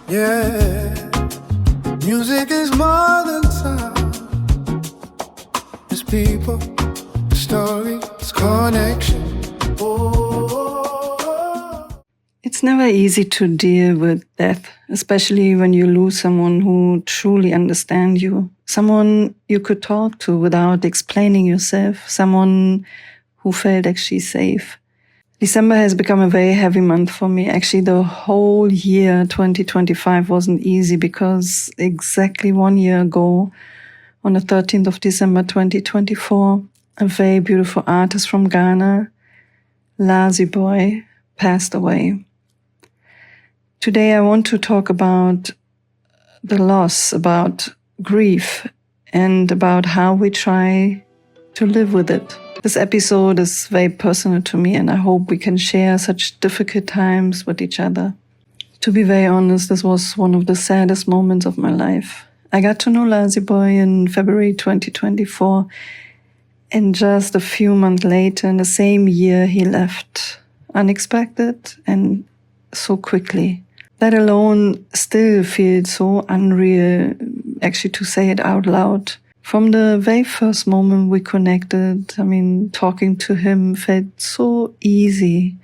Yeah, music is more than sound. It's people, it's story, it's connection. It's never easy to deal with death, especially when you lose someone who truly understands you, someone you could talk to without explaining yourself, someone who felt actually safe. December has become a very heavy month for me. Actually, the whole year 2025 wasn't easy because exactly 1 year ago, on the 13th of December 2024, a very beautiful artist from Ghana, Lazzybwoy, passed away. Today I want to talk about the loss, about grief, and about how we try to live with it. This episode is very personal to me, and I hope we can share such difficult times with each other. To be very honest, this was one of the saddest moments of my life. I got to know Lazzybwoy in February 2024, and just a few months later, in the same year, he left. Unexpected and so quickly. That alone still feels so unreal, actually, to say it out loud. From the very first moment we connected, talking to him felt so easy.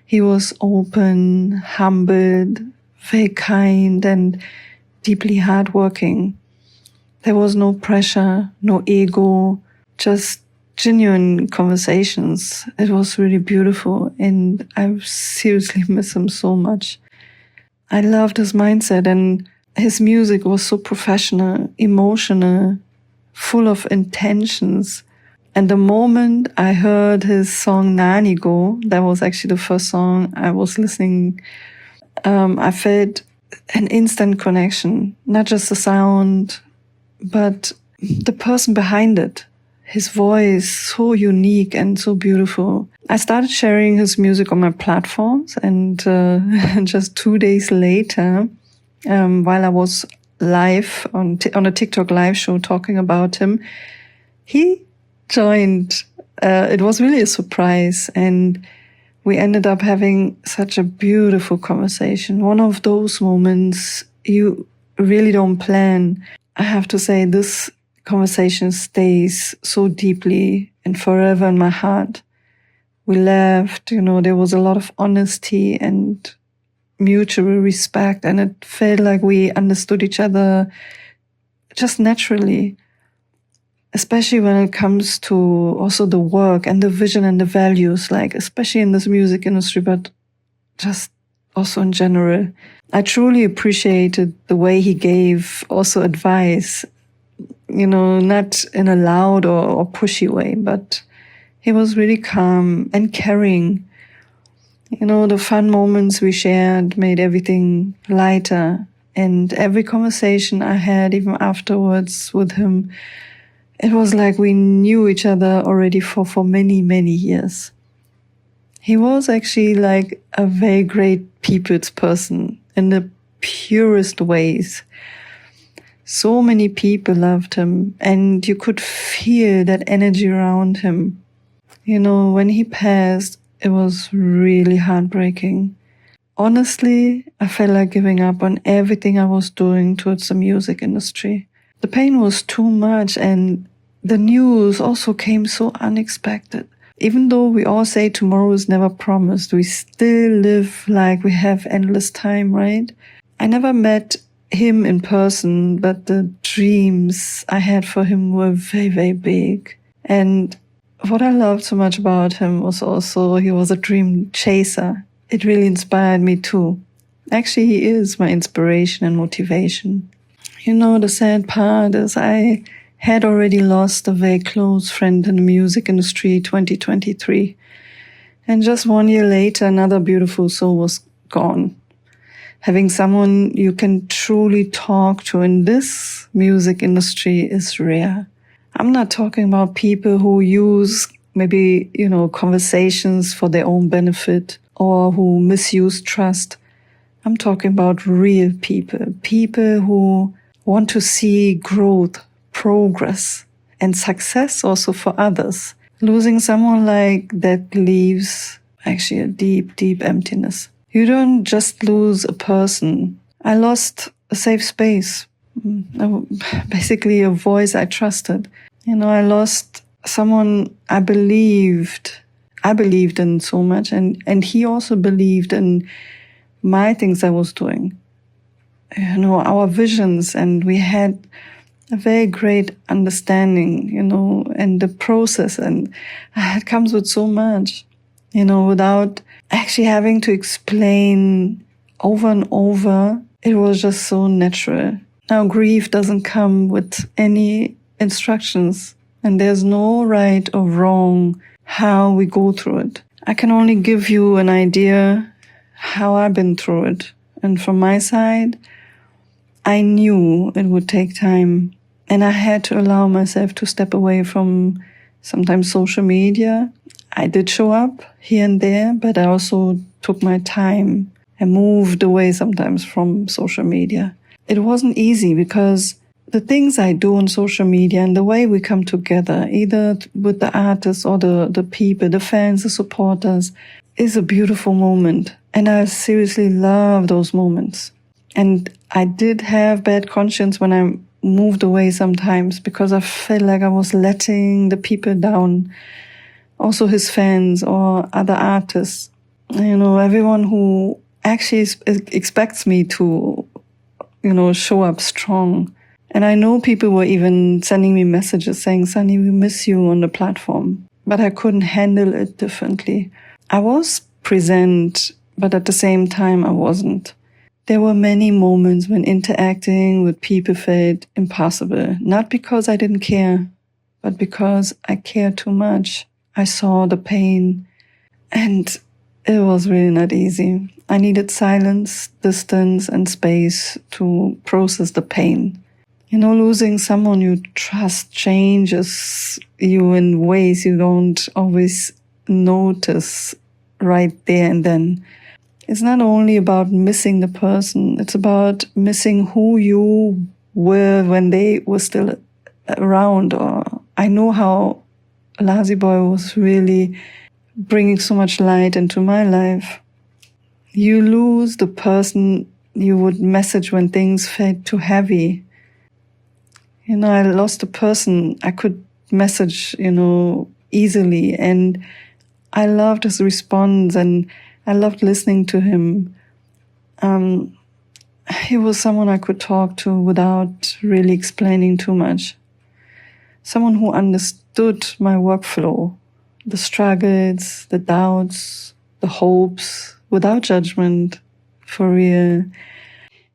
He was open, humbled, very kind, and deeply hardworking. There was no pressure, no ego, just genuine conversations. It was really beautiful, and I seriously miss him so much. I loved his mindset, and his music was so professional, emotional, full of intentions. And the moment I heard his song Nani Go, that was actually the first song I was listening, I felt an instant connection, not just the sound, but the person behind it. His voice, so unique and so beautiful. I started sharing his music on my platforms, and just 2 days later, while I was live on a TikTok live show talking about him, he joined. It was really a surprise, and we ended up having such a beautiful conversation. One of those moments you really don't plan. I have to say, this conversation stays so deeply and forever in my heart. We laughed, there was a lot of honesty and mutual respect, and it felt like we understood each other just naturally, especially when it comes to also the work and the vision and the values, like especially in this music industry, but just also in general. I truly appreciated the way he gave also advice, not in a loud or pushy way, but he was really calm and caring. The fun moments we shared made everything lighter, and every conversation I had, even afterwards with him, it was like we knew each other already for many, many years. He was actually like a very great people's person in the purest ways. So many people loved him, and you could feel that energy around him. When he passed, it was really heartbreaking. Honestly, I felt like giving up on everything I was doing towards the music industry. The pain was too much, and the news also came so unexpected. Even though we all say tomorrow is never promised, we still live like we have endless time, right? I never met him in person, but the dreams I had for him were very, very big. And what I loved so much about him was also he was a dream chaser. It really inspired me too. Actually, he is my inspiration and motivation. The sad part is I had already lost a very close friend in the music industry 2023. And just 1 year later, another beautiful soul was gone. Having someone you can truly talk to in this music industry is rare. I'm not talking about people who use maybe, conversations for their own benefit or who misuse trust. I'm talking about real people who want to see growth, progress, and success also for others. Losing someone like that leaves actually a deep, deep emptiness. You don't just lose a person. I lost a safe space, basically a voice I trusted. I lost someone I believed in so much, and he also believed in my things I was doing. Our visions, and we had a very great understanding, and the process, and it comes with so much, without actually having to explain over and over. It was just so natural. Now, grief doesn't come with any instructions, and there's no right or wrong how we go through it. I can only give you an idea how I've been through it. And from my side, I knew it would take time, and I had to allow myself to step away from sometimes social media. I did show up here and there, but I also took my time and moved away sometimes from social media. It wasn't easy because the things I do on social media and the way we come together, either with the artists or the people, the fans, the supporters, is a beautiful moment. And I seriously love those moments. And I did have bad conscience when I moved away sometimes because I felt like I was letting the people down, also his fans or other artists. Everyone who actually expects me to, show up strong. And I know people were even sending me messages saying, Sunny, we miss you on the platform. But I couldn't handle it differently. I was present, but at the same time, I wasn't. There were many moments when interacting with people felt impossible. Not because I didn't care, but because I cared too much. I saw the pain, and it was really not easy. I needed silence, distance, and space to process the pain. Losing someone you trust changes you in ways you don't always notice right there and then. It's not only about missing the person, it's about missing who you were when they were still around. Or I know how Lazzybwoy was really bringing so much light into my life. You lose the person you would message when things felt too heavy. I lost a person I could message, easily. And I loved his response and I loved listening to him. He was someone I could talk to without really explaining too much. Someone who understood my workflow, the struggles, the doubts, the hopes, without judgment, for real.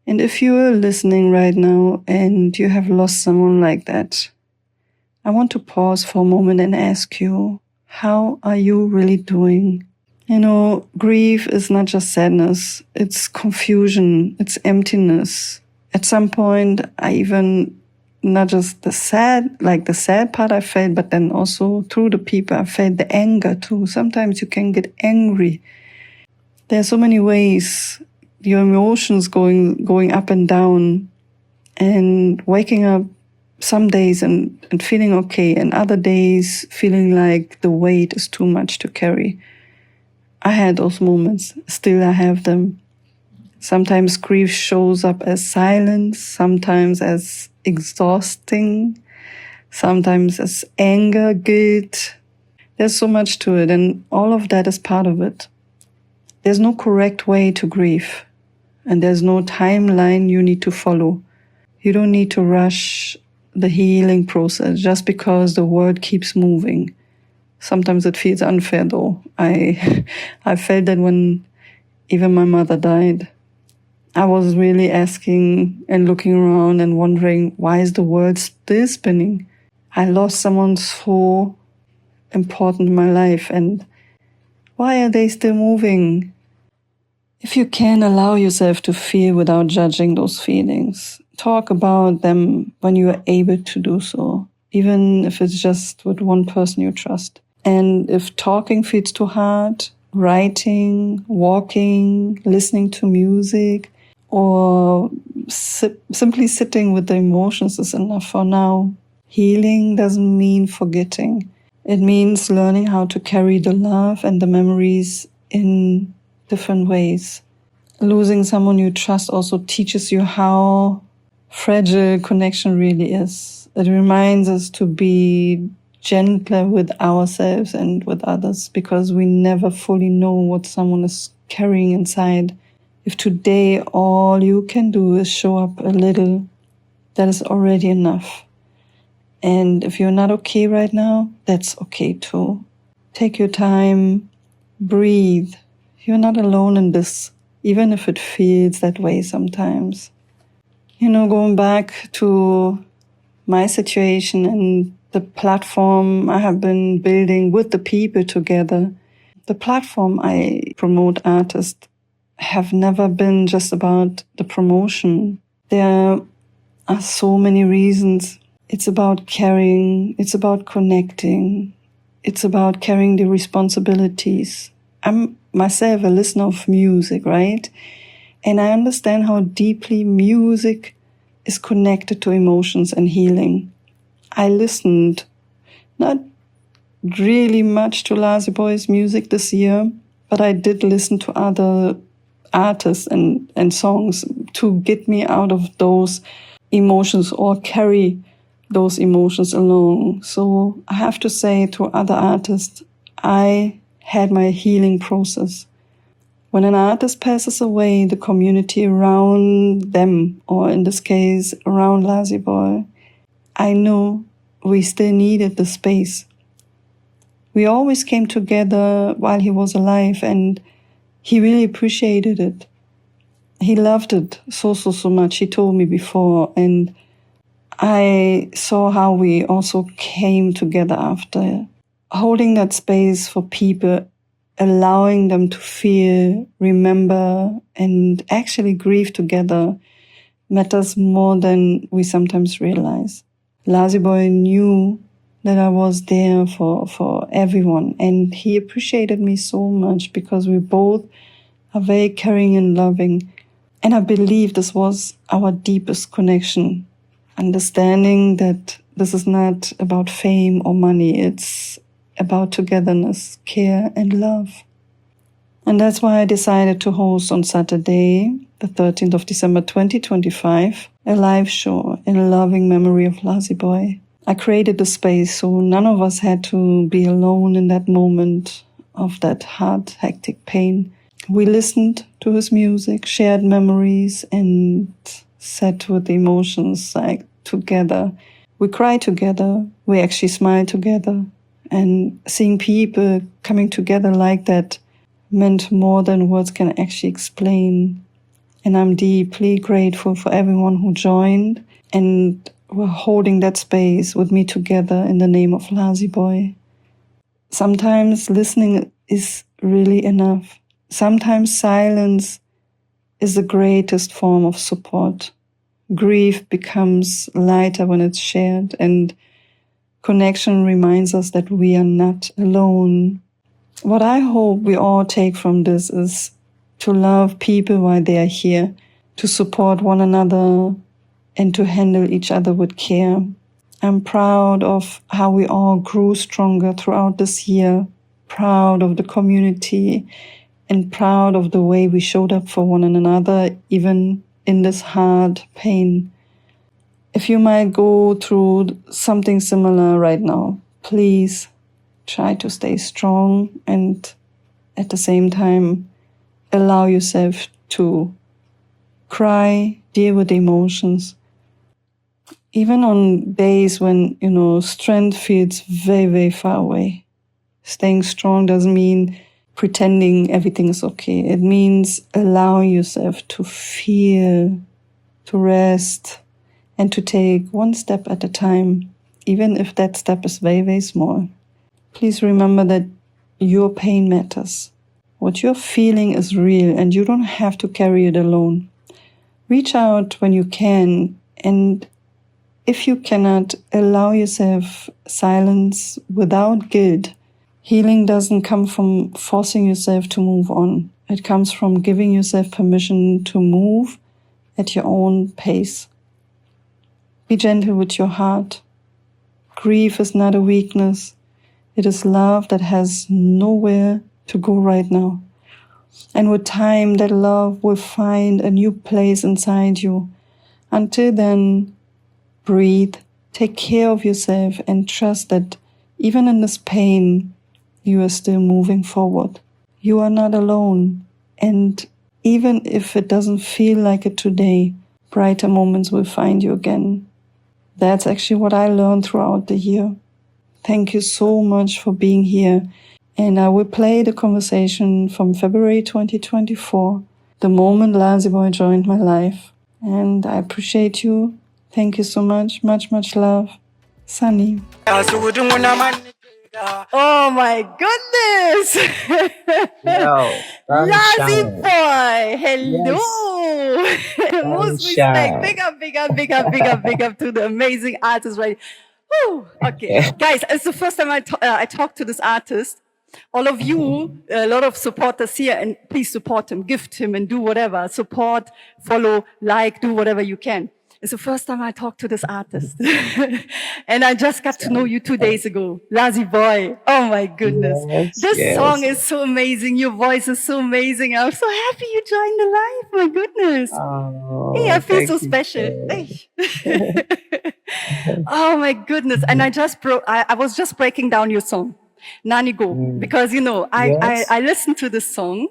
And if you're listening right now and you have lost someone like that, I want to pause for a moment and ask you, how are you really doing? Grief is not just sadness, it's confusion, it's emptiness. At some point, I even, not just the sad part I felt, but then also through the people, I felt the anger too. Sometimes you can get angry. There are so many ways your emotions going up and down, and waking up some days and feeling okay, and other days feeling like the weight is too much to carry. I had those moments. Still I have them. Sometimes grief shows up as silence, sometimes as exhausting, sometimes as anger, guilt. There's so much to it, and all of that is part of it. There's no correct way to grieve, and there's no timeline you need to follow. You don't need to rush the healing process just because the world keeps moving. Sometimes it feels unfair though. I felt that when even my mother died. I was really asking and looking around and wondering, why is the world still spinning? I lost someone so important in my life, and why are they still moving? If you can allow yourself to feel without judging those feelings, talk about them when you are able to do so, even if it's just with one person you trust. And if talking feels too hard, writing, walking, listening to music, or simply sitting with the emotions is enough for now. Healing doesn't mean forgetting. It means learning how to carry the love and the memories in different ways. losing someone you trust also teaches you how fragile connection really is. It reminds us to be gentler with ourselves and with others, because we never fully know what someone is carrying inside. If today all you can do is show up a little, that is already enough. And if you're not okay right now, that's okay too. Take your time, breathe. You're not alone in this, even if it feels that way sometimes. Going back to my situation and the platform I have been building with the people together, the platform I promote artists have never been just about the promotion. There are so many reasons. It's about caring, it's about connecting, it's about carrying the responsibilities. I'm myself a listener of music, right? And I understand how deeply music is connected to emotions and healing. I listened not really much to Lazzybwoy's music this year, but I did listen to other artists and songs to get me out of those emotions or carry those emotions along. So I have to say to other artists, I had my healing process. When an artist passes away, the community around them, or in this case, around Lazzybwoy, I know we still needed the space. We always came together while he was alive, and he really appreciated it. He loved it so much. He told me before, and I saw how we also came together after, holding that space for people, allowing them to feel, remember, and actually grieve together matters more than we sometimes realize. Lazzybwoy knew that I was there for everyone, and he appreciated me so much because we both are very caring and loving. And I believe this was our deepest connection, understanding that this is not about fame or money, it's about togetherness, care, and love. And that's why I decided to host on Saturday, the 13th of December 2025, a live show in loving memory of Lazzybwoy. I created the space so none of us had to be alone in that moment of that hard, hectic pain. We listened to his music, shared memories, and sat with the emotions together. We cried together, we actually smiled together, and seeing people coming together like that meant more than words can actually explain. And I'm deeply grateful for everyone who joined and were holding that space with me together in the name of Lazzybwoy. Sometimes listening is really enough. Sometimes silence is the greatest form of support. Grief becomes lighter when it's shared, and connection reminds us that we are not alone. What I hope we all take from this is to love people while they are here, to support one another, and to handle each other with care. I'm proud of how we all grew stronger throughout this year, proud of the community, and proud of the way we showed up for one another, even in this hard pain. If you might go through something similar right now, please try to stay strong and at the same time allow yourself to cry, deal with emotions. Even on days when, strength feels very, very far away. Staying strong doesn't mean pretending everything is okay. It means allowing yourself to feel, to rest, and to take one step at a time, even if that step is very, very small. Please remember that your pain matters. What you're feeling is real, and you don't have to carry it alone. Reach out when you can, and if you cannot, allow yourself silence without guilt. Healing doesn't come from forcing yourself to move on. It comes from giving yourself permission to move at your own pace. Be gentle with your heart. Grief is not a weakness. It is love that has nowhere to go right now. And with time, that love will find a new place inside you. Until then, breathe, take care of yourself, and trust that even in this pain, you are still moving forward. You are not alone. And even if it doesn't feel like it today, brighter moments will find you again. That's actually what I learned throughout the year. Thank you so much for being here. And I will play the conversation from February 2024, the moment Lazzybwoy joined my life. And I appreciate you. Thank you so much. Much, much love. Sunny. Oh my goodness! Yo, Lazzybwoy, hello! Yes. Most respect. Big up, big up, big up, big up, big up to the amazing artist, right? Woo. Okay, guys, it's the first time I talk to this artist. All of you, a lot of supporters here, and please support him, gift him, and do whatever. Support, follow, like, do whatever you can. It's the first time I talked to this artist. And I just got to know you 2 days ago. Lazzybwoy. Oh my goodness. This song is so amazing. Your voice is so amazing. I'm so happy you joined the live. My goodness. Hey, I feel so special. Hey. Oh my goodness. And I was just breaking down your song. Nani Go, because I listened to this song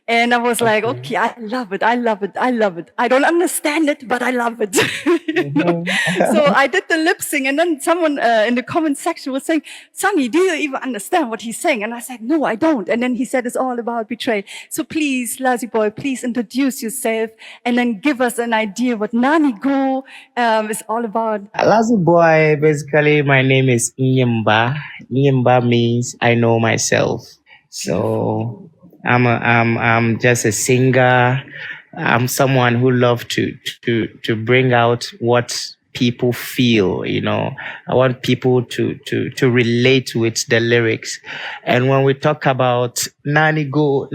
and I was like, okay, I love it, I love it, I love it. I don't understand it, but I love it. So I did the lip sync, and then someone in the comment section was saying, Sunny, do you even understand what he's saying? And I said, no, I don't. And then he said, it's all about betrayal. So please, Lazzybwoy, please introduce yourself and then give us an idea what Nani Go is all about. Lazzybwoy, basically, my name is Nyimba. Nyimba means I know myself. So I'm just a singer. I'm someone who loves to bring out what people feel. I want people to relate with the lyrics. And when we talk about Nani Go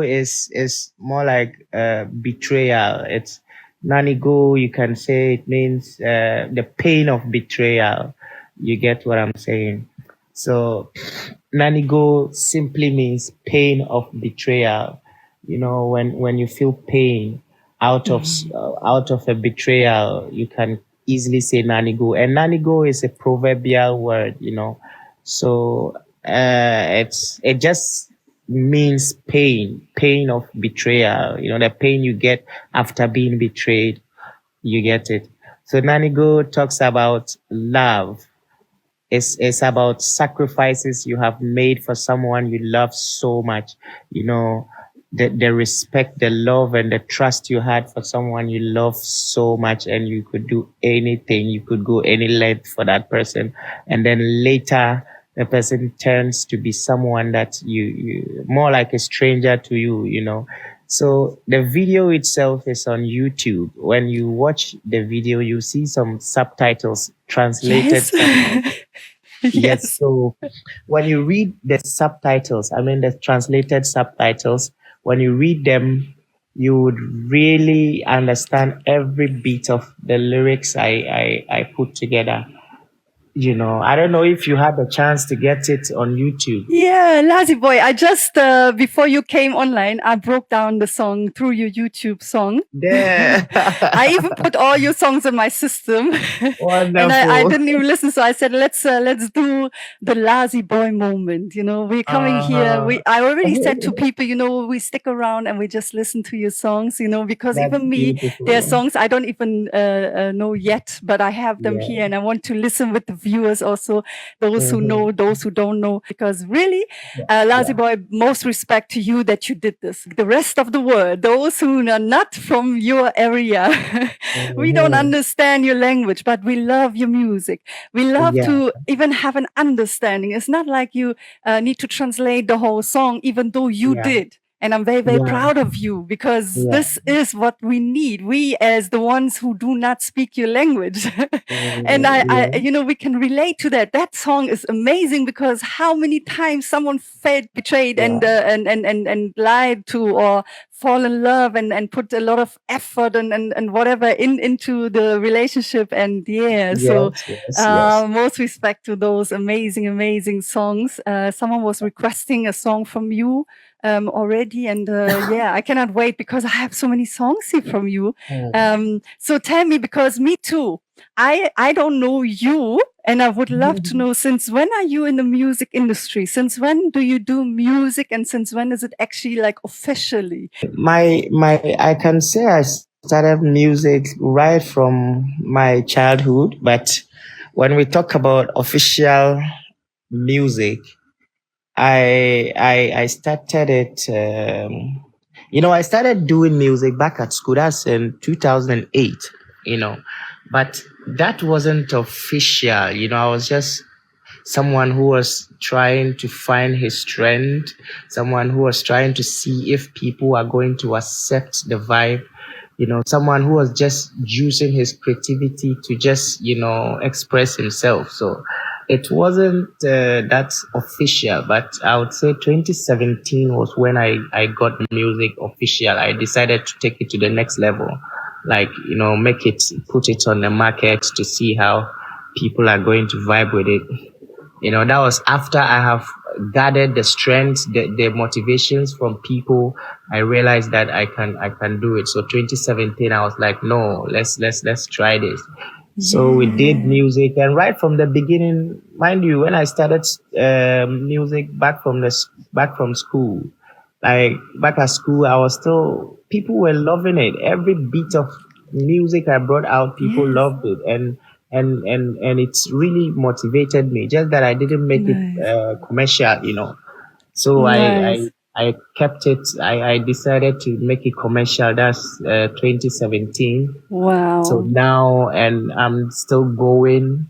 is more like betrayal. It's Nani Go, you can say it means the pain of betrayal. You get what I'm saying? So Nani Go simply means pain of betrayal. When you feel pain out of a betrayal, you can easily say Nani Go. And Nani Go is a proverbial word, So it just means pain of betrayal. The pain you get after being betrayed. You get it. So Nani Go talks about love. It's about sacrifices you have made for someone you love so much. The respect, the love, and the trust you had for someone you love so much, and you could do anything, you could go any length for that person. And then later, the person turns to be someone that you more like a stranger to you, So the video itself is on YouTube. When you watch the video, you see some subtitles translated. Yes. So when you read the subtitles, the translated subtitles, when you read them, you would really understand every bit of the lyrics I put together. I don't know if you had the chance to get it on YouTube. Yeah, Lazzybwoy, I just, before you came online, I broke down the song through your YouTube song. Yeah. I even put all your songs in my system. Wonderful. And I didn't even listen. So I said, let's do the Lazzybwoy moment. We're coming here. I already said to people, we stick around and we just listen to your songs, because That's even me, beautiful. there are songs I don't even know yet, but I have them here and I want to listen with the viewers also, those who know, those who don't know, because really, Lazzybwoy, most respect to you that you did this. The rest of the world, those who are not from your area, we don't understand your language, but we love your music. We love to even have an understanding. It's not like you need to translate the whole song, even though you did. And I'm very, very proud of you, because this is what we need. We, as the ones who do not speak your language. And we can relate to that. That song is amazing, because how many times someone felt betrayed and lied to, or fall in love and put a lot of effort and whatever into the relationship. And most respect to those amazing songs. Someone was requesting a song from you. already, and yeah, I cannot wait because I have so many songs here from you. So tell me, because me too. I don't know you, and I would love to know, since when are you in the music industry? Since when do you do music, and since when is it actually like officially? I can say I started music right from my childhood, but when we talk about official music, I started it. I started doing music back at school. That's in 2008. But that wasn't official. I was just someone who was trying to find his strength, someone who was trying to see if people are going to accept the vibe, someone who was just using his creativity to just, express himself. So it wasn't that official, but I would say 2017 was when I got music official. I decided to take it to the next level, like, put it on the market to see how people are going to vibe with it. That was after I have gathered the strength, the motivations from people. I realized that I can do it. So 2017, I was like, no, let's try this. So we did music, and right from the beginning, mind you, when I started music back from school, like back at school, I was still people were loving it. Every bit of music I brought out, people loved it, and it's really motivated me. Just that I didn't make it commercial. So I kept it. I decided to make it commercial. That's 2017. Wow. So now, and I'm still going,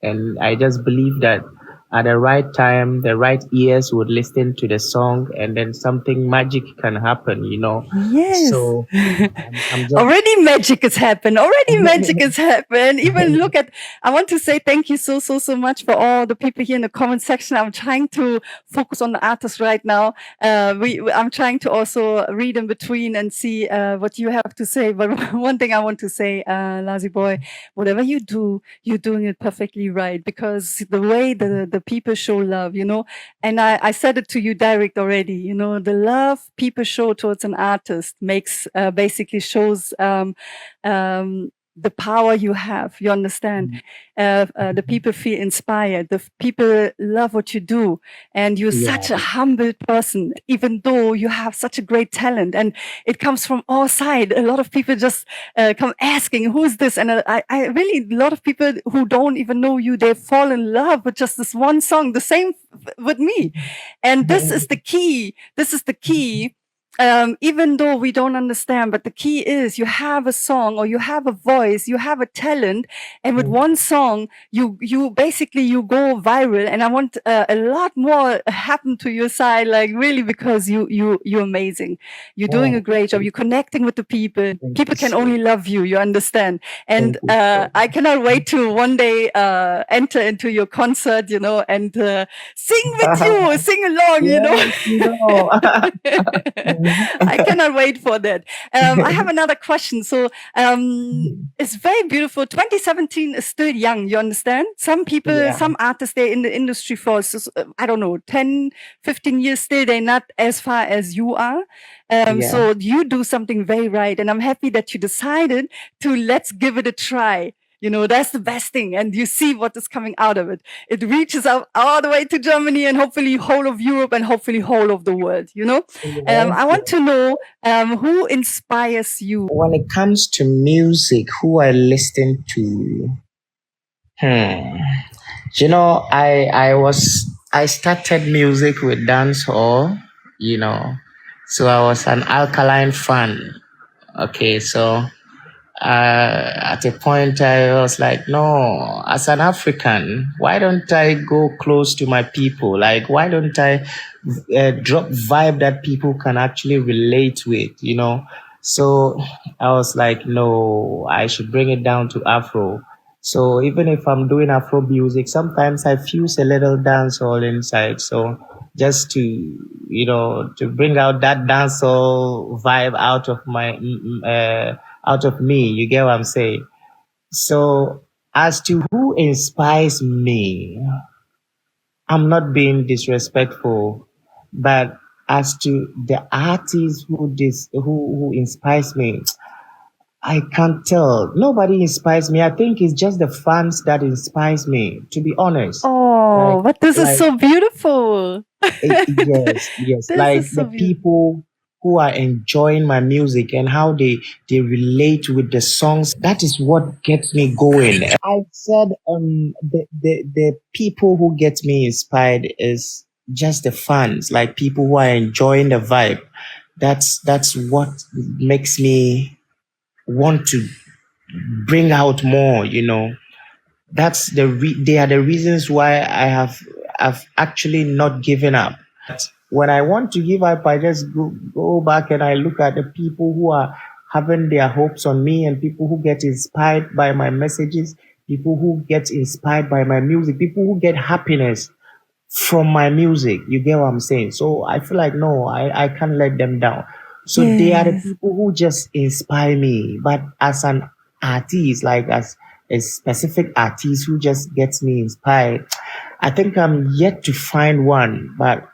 and I just believe that at the right time, the right ears would listen to the song, and then something magic can happen. Yes. So I'm just Already magic has happened. Already magic has happened. Even look at, I want to say thank you so much for all the people here in the comment section. I'm trying to focus on the artists right now. I'm trying to also read in between and see what you have to say. But one thing I want to say, Lazzybwoy, whatever you do, you're doing it perfectly right, because the way the people show love, and I said it to you direct already, the love people show towards an artist makes basically shows the power you have. You understand? The people feel inspired. The people love what you do, and you're such a humble person, even though you have such a great talent, and it comes from all sides. A lot of people just come asking, "Who's this?" And I really, a lot of people who don't even know you, they fall in love with just this one song. The same with me, and this is the key. This is the key. Even though we don't understand, but the key is you have a song, or you have a voice, you have a talent, and with one song, you basically you go viral. And I want a lot more happen to your side, like really, because you're amazing. You're doing a great job. You're connecting with the people. People can only love you. You understand? And I cannot wait to one day enter into your concert, and sing with you, sing along, I cannot wait for that. I have another question. So it's very beautiful. 2017 is still young, you understand? Some people, some artists, they're in the industry for, I don't know, 10, 15 years still, they're not as far as you are. So you do something very right. And I'm happy that you decided to let's give it a try. That's the best thing. And you see what is coming out of it. It reaches out all the way to Germany, and hopefully whole of Europe, and hopefully whole of the world, I want to know who inspires you. When it comes to music, who I listen to, I started music with dancehall, so I was an alkaline fan. Okay, so at a point I was like, no, as an African, why don't I go close to my people? Like, why don't I drop vibe that people can actually relate with, So I was like, no, I should bring it down to Afro. So even if I'm doing Afro music, sometimes I fuse a little dancehall inside. So just to bring out that dancehall vibe out of out of me. You get what I'm saying? So as to who inspires me, I'm not being disrespectful, but as to the artist who inspires me, I can't tell. Nobody inspires me. I think it's just the fans that inspires me, to be honest. Like Oh, but this is like so beautiful. yes, yes. This Like is the so beautiful. people who are enjoying my music and how they relate with the songs. That is what gets me going. I said the people who get me inspired is just the fans, like people who are enjoying the vibe. That's what makes me want to bring out more, that's they are the reasons why I've actually not given up. When I want to give up, I just go back and I look at the people who are having their hopes on me, and people who get inspired by my messages, people who get inspired by my music, people who get happiness from my music. You get what I'm saying? So I feel like no, I can't let them down. So they are the Yes. people who just inspire me. But as an artist, like as a specific artist who just gets me inspired, I think I'm yet to find one. But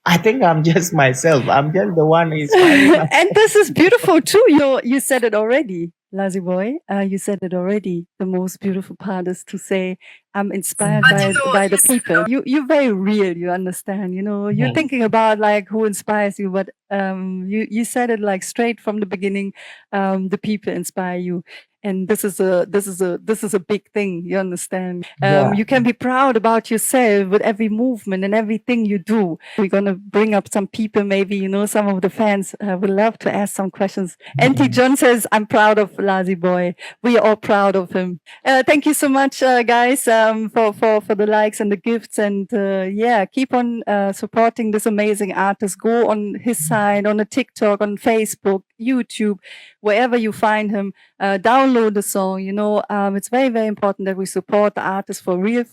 I think I'm just myself. I'm just the one inspiring myself. And this is beautiful too. You said it already, Lazzybwoy. You said it already. The most beautiful part is to say, I'm inspired by the people. You're very real. You understand. You're thinking about like who inspires you, but you said it like straight from the beginning. The people inspire you. And this is a big thing. You understand? Yeah. You can be proud about yourself with every movement and everything you do. We're gonna bring up some people. Maybe some of the fans would love to ask some questions. Auntie John says, "I'm proud of Lazzybwoy. We are all proud of him." Thank you so much, guys, for the likes and the gifts. And keep on supporting this amazing artist. Go on his side, on the TikTok, on Facebook, YouTube, wherever you find him. Download the song. It's very, very important that we support the artists for real.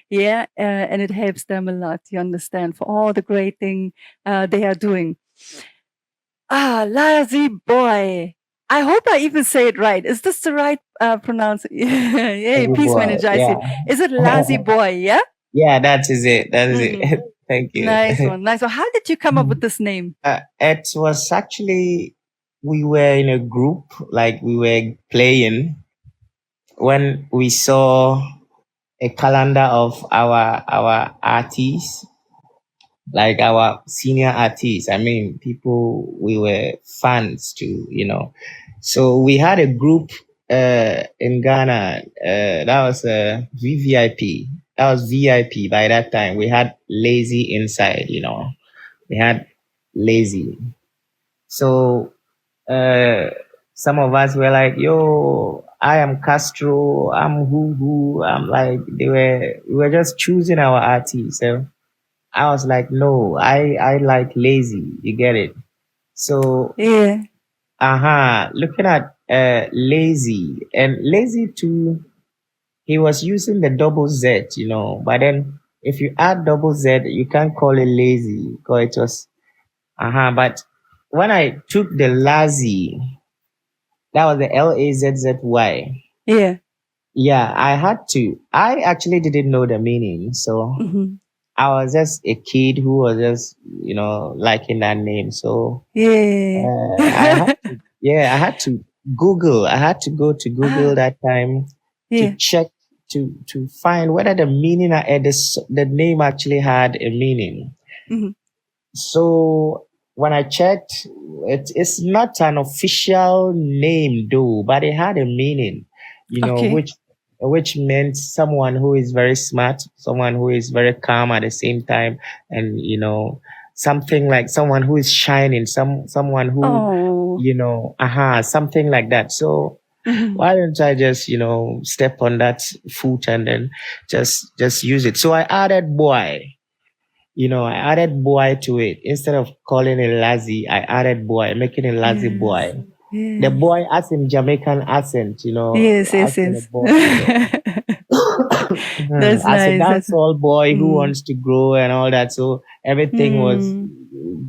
Yeah, and it helps them a lot. You understand, for all the great thing they are doing. Lazzybwoy. I hope I even say it right. Is this the right pronunciation? Hey, please Boy, manage. I yeah. see. Is it Lazzybwoy? Yeah. Yeah, that is it. That is it. Thank you. Nice one. Nice one. How did you come up with this name? It was actually, we were in a group, like we were playing, when we saw a calendar of our artists, like our senior artists. I mean, people we were fans to. So we had a group in Ghana. That was VVIP. That was VIP by that time. We had Lazy inside. We had Lazy. So some of us were like, "Yo, I am Castro. I'm who. I'm like." We were just choosing our artists. So I was like, "No, I like Lazy. You get it?" So Yeah. looking at Lazy, and Lazy too, he was using the double Z. But then if you add double Z, you can't call it Lazy because it was but when I took the Lazzy, that was the Lazzzy. Yeah. Yeah, I actually didn't know the meaning. So Mhm. I was just a kid who was just, liking that name. So Yeah. I had to Google. I had to go to Google that time to Yeah. check to find whether the meaning the name actually had a meaning. Mhm. So when I checked, it's not an official name though, but it had a meaning, Okay. which meant someone who is very smart, someone who is very calm at the same time, and something like someone who is shining, someone who Oh. something like that. So Mhm. why don't I just step on that foot and then just use it? So I added boy. I added boy to it. Instead of calling it Lazzy, I added boy, making it Lazy Yes. boy. The Yes. boy as in Jamaican accent, Yes. as Yes. in a Yes. boy, That's as a nice. dancehall boy who Mm. wants to grow and all that. So everything was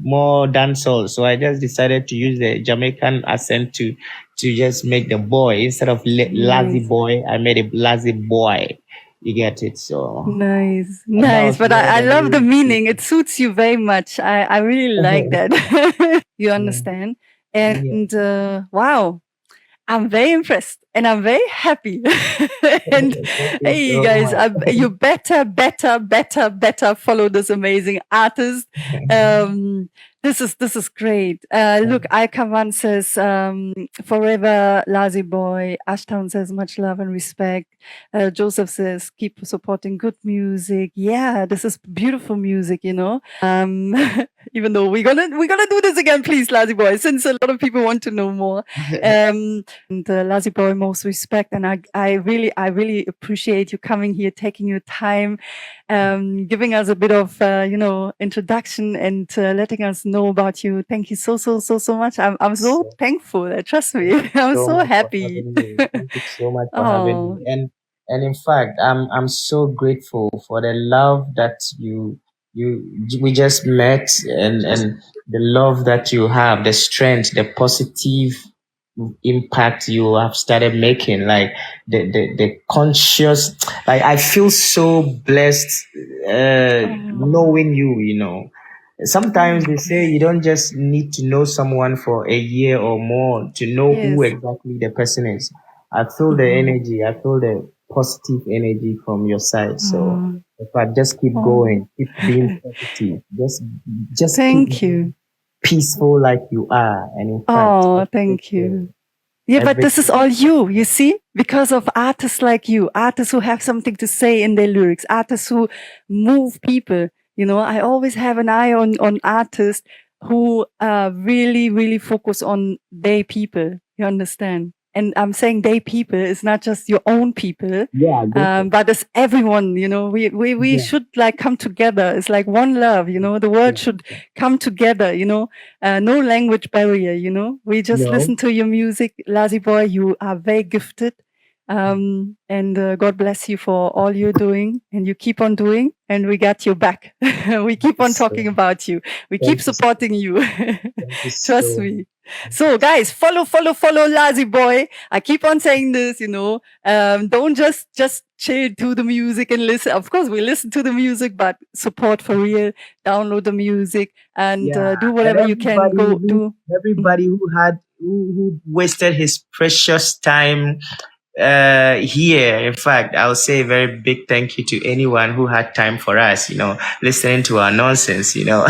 more dancehall. So I just decided to use the Jamaican accent to just make the boy instead of Lazy Yes. boy. I made it Lazy boy. You get it? So Nice, and that nice. was But more I than love the really meaning. It suits you very much. I really like that. You yeah. understand? Yeah. And wow, I'm very impressed and I'm very happy. And Thank you hey, so guys, much. you better follow this amazing artist. Um, this is great. Look, Ikavan says forever Lazzybwoy. Ashtown says much love and respect. Joseph says keep supporting good music. Yeah, this is beautiful music. Even though we're gonna do this again, please, Lazzybwoy, since a lot of people want to know more. And Lazzybwoy, most respect, and I really appreciate you coming here, taking your time, giving us a bit of introduction and letting us know about you. Thank you so much. I'm so So thankful. Trust me, thank you I'm so so much for happy. having me. Thank you so much for having Oh, me. And in fact, I'm so grateful for the love that you we just met, and the love that you have, the strength, the positive impact you have started making, like the conscious, like I feel so blessed oh, knowing you. Sometimes they say you don't just need to know someone for a year or more to know who yes. exactly the person is. I feel the Mhm. energy, I feel the positive energy from your side. So Oh, in fact, just keep oh. going, keep being positive, just keep Thank you. peaceful like you are. And in fact, Oh, thank you. Yeah, but this is everything. all you see, because of artists like you, artists who have something to say in their lyrics, artists who move people. I always have an eye on artists who really focus on their people. You understand? And I'm saying they people is not just your own people, Yeah, I get it. but it's everyone. We Yeah, should like come together. It's like one love. The yeah. world should come together. No language barrier. We just No. listen to your music, Lazzybwoy. You are very gifted. And God bless you for all you're doing, and you keep on doing, and we got your back. We keep on talking So about you. We keep thank you, supporting you. thank you Trust so me. much. So, guys, follow Lazzybwoy. I keep on saying this. Don't just chill to the music and listen. Of course, we listen to the music, but support for real. Download the music and Yeah, do and whatever you can. Go do. everybody who had who wasted his precious time here. In fact, I'll say a very big thank you to anyone who had time for us, listening to our nonsense. So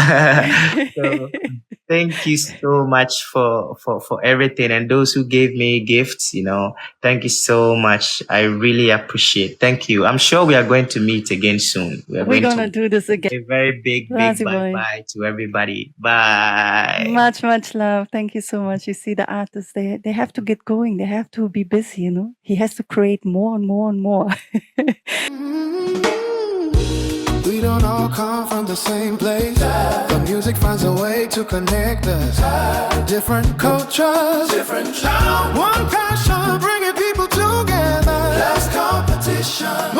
thank you so much for everything, and those who gave me gifts. Thank you so much. I really appreciate. Thank you. I'm sure we are going to meet again soon. We are We're going gonna to do this again. a very big bye Lazzybwoy. bye to everybody. Bye. Much love. Thank you so much. You see, the artists, they have to get going. They have to be busy. He has to create more and more and more. We don't all come from the same place, but music finds a way to connect us. Different cultures, different sound, one passion, bringing people together. Less competition,